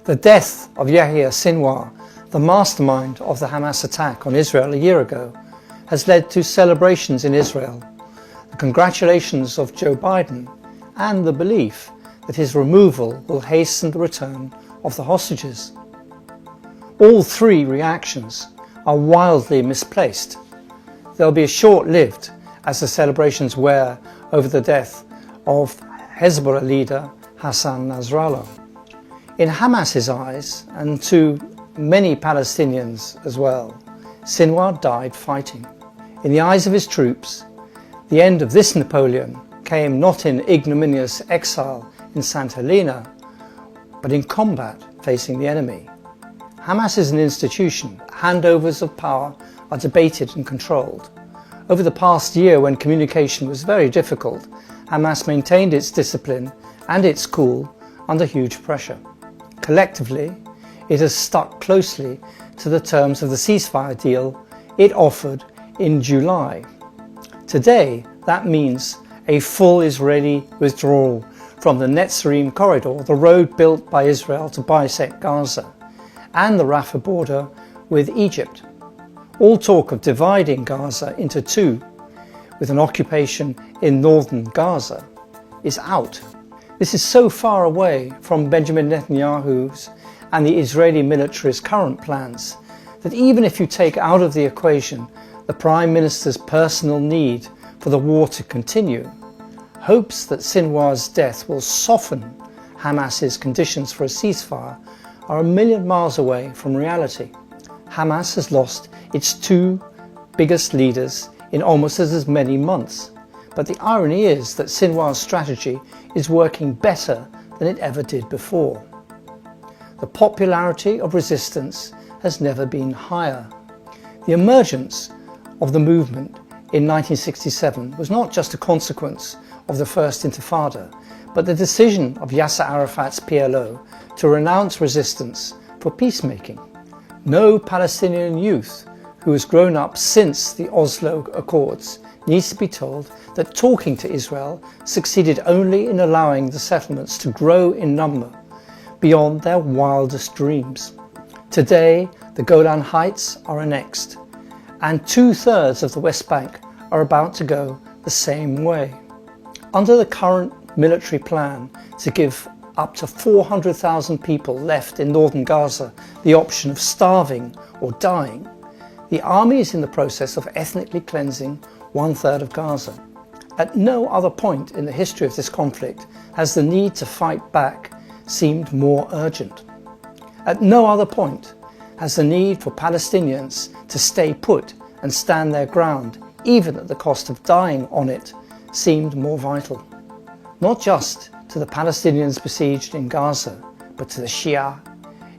The death of Yahya Sinwar, the mastermind of the Hamas attack on Israel a year ago, has led to celebrations in Israel, the congratulations of Joe Biden, and the belief that his removal will hasten the return of the hostages. All three reactions are wildly misplaced. They'll be short-lived, as the celebrations were over the death of Hezbollah leader Hassan Nasrallah. In Hamas's eyes, and to many Palestinians as well, Sinwar died fighting. In the eyes of his troops, the end of this Napoleon came not in ignominious exile in St. Helena, but in combat facing the enemy. Hamas is an institution. Handovers of power are debated and controlled. Over the past year, when communication was very difficult, Hamas maintained its discipline and its cool under huge pressure. Collectively, it has stuck closely to the terms of the ceasefire deal it offered in July. Today, that means a full Israeli withdrawal from the Netzarim corridor, the road built by Israel to bisect Gaza, and the Rafah border with Egypt. All talk of dividing Gaza into two, with an occupation in northern Gaza, is out. This is so far away from Benjamin Netanyahu's and the Israeli military's current plans that even if you take out of the equation the Prime Minister's personal need for the war to continue, hopes that Sinwar's death will soften Hamas's conditions for a ceasefire are a million miles away from reality. Hamas has lost its two biggest leaders in almost as many months, but the irony is that Sinwar's strategy is working better than it ever did before. The popularity of resistance has never been higher. The emergence of the movement in 1967 was not just a consequence of the First Intifada, but the decision of Yasser Arafat's PLO to renounce resistance for peacemaking. No Palestinian youth who has grown up since the Oslo Accords needs to be told that talking to Israel succeeded only in allowing the settlements to grow in number beyond their wildest dreams. Today, the Golan Heights are annexed, and 2/3 of the West Bank are about to go the same way. Under the current military plan to give up to 400,000 people left in northern Gaza the option of starving or dying, the army is in the process of ethnically cleansing 1/3 of Gaza. At no other point in the history of this conflict has the need to fight back seemed more urgent. At no other point has the need for Palestinians to stay put and stand their ground, even at the cost of dying on it, seemed more vital. Not just to the Palestinians besieged in Gaza, but to the Shia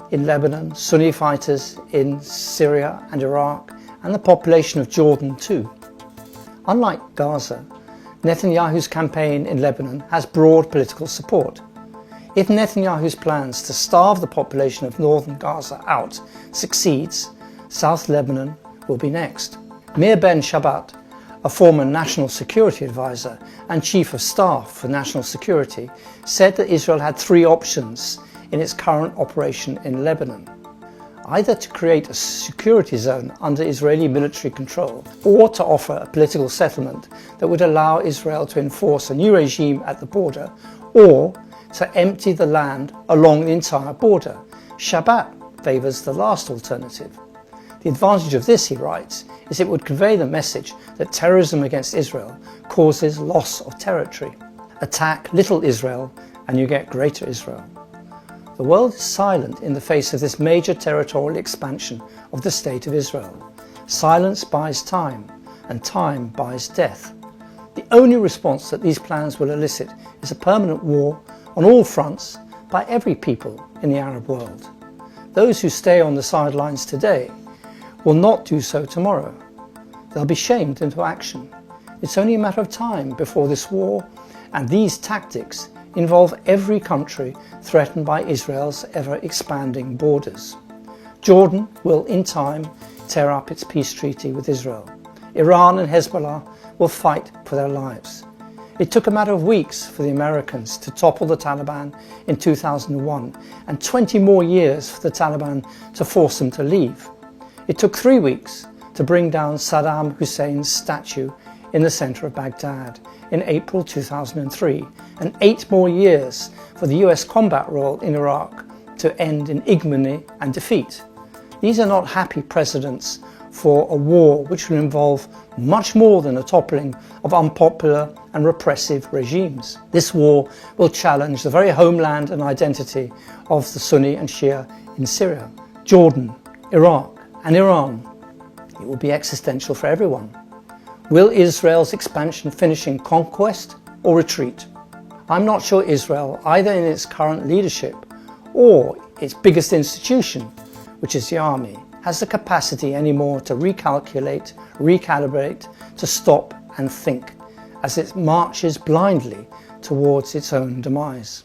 in Lebanon, Sunni fighters in Syria and Iraq, and the population of Jordan too. Unlike Gaza, Netanyahu's campaign in Lebanon has broad political support. If Netanyahu's plans to starve the population of northern Gaza out succeeds, South Lebanon will be next. Mir Ben Shabbat, a former national security advisor and chief of staff for national security, said that Israel had three options in its current operation in Lebanon: either to create a security zone under Israeli military control, or to offer a political settlement that would allow Israel to enforce a new regime at the border, or to empty the land along the entire border. Shabbat favours the last alternative. The advantage of this, he writes, is it would convey the message that terrorism against Israel causes loss of territory. Attack little Israel and you get greater Israel. The world is silent in the face of this major territorial expansion of the State of Israel. Silence buys time, and time buys death. The only response that these plans will elicit is a permanent war on all fronts by every people in the Arab world. Those who stay on the sidelines today will not do so tomorrow. They'll be shamed into action. It's only a matter of time before this war and these tactics involve every country threatened by Israel's ever-expanding borders. Jordan will, in time, tear up its peace treaty with Israel. Iran and Hezbollah will fight for their lives. It took a matter of weeks for the Americans to topple the Taliban in 2001 and 20 more years for the Taliban to force them to leave. It took 3 weeks to bring down Saddam Hussein's statue in the centre of Baghdad in April 2003 and 8 more years for the US combat role in Iraq to end in ignominy and defeat. These are not happy precedents for a war which will involve much more than a toppling of unpopular and repressive regimes. This war will challenge the very homeland and identity of the Sunni and Shia in Syria, Jordan, Iraq and Iran. It will be existential for everyone. Will Israel's expansion finish in conquest or retreat? I'm not sure Israel, either in its current leadership or its biggest institution, which is the army, has the capacity anymore to recalculate, recalibrate, to stop and think as it marches blindly towards its own demise.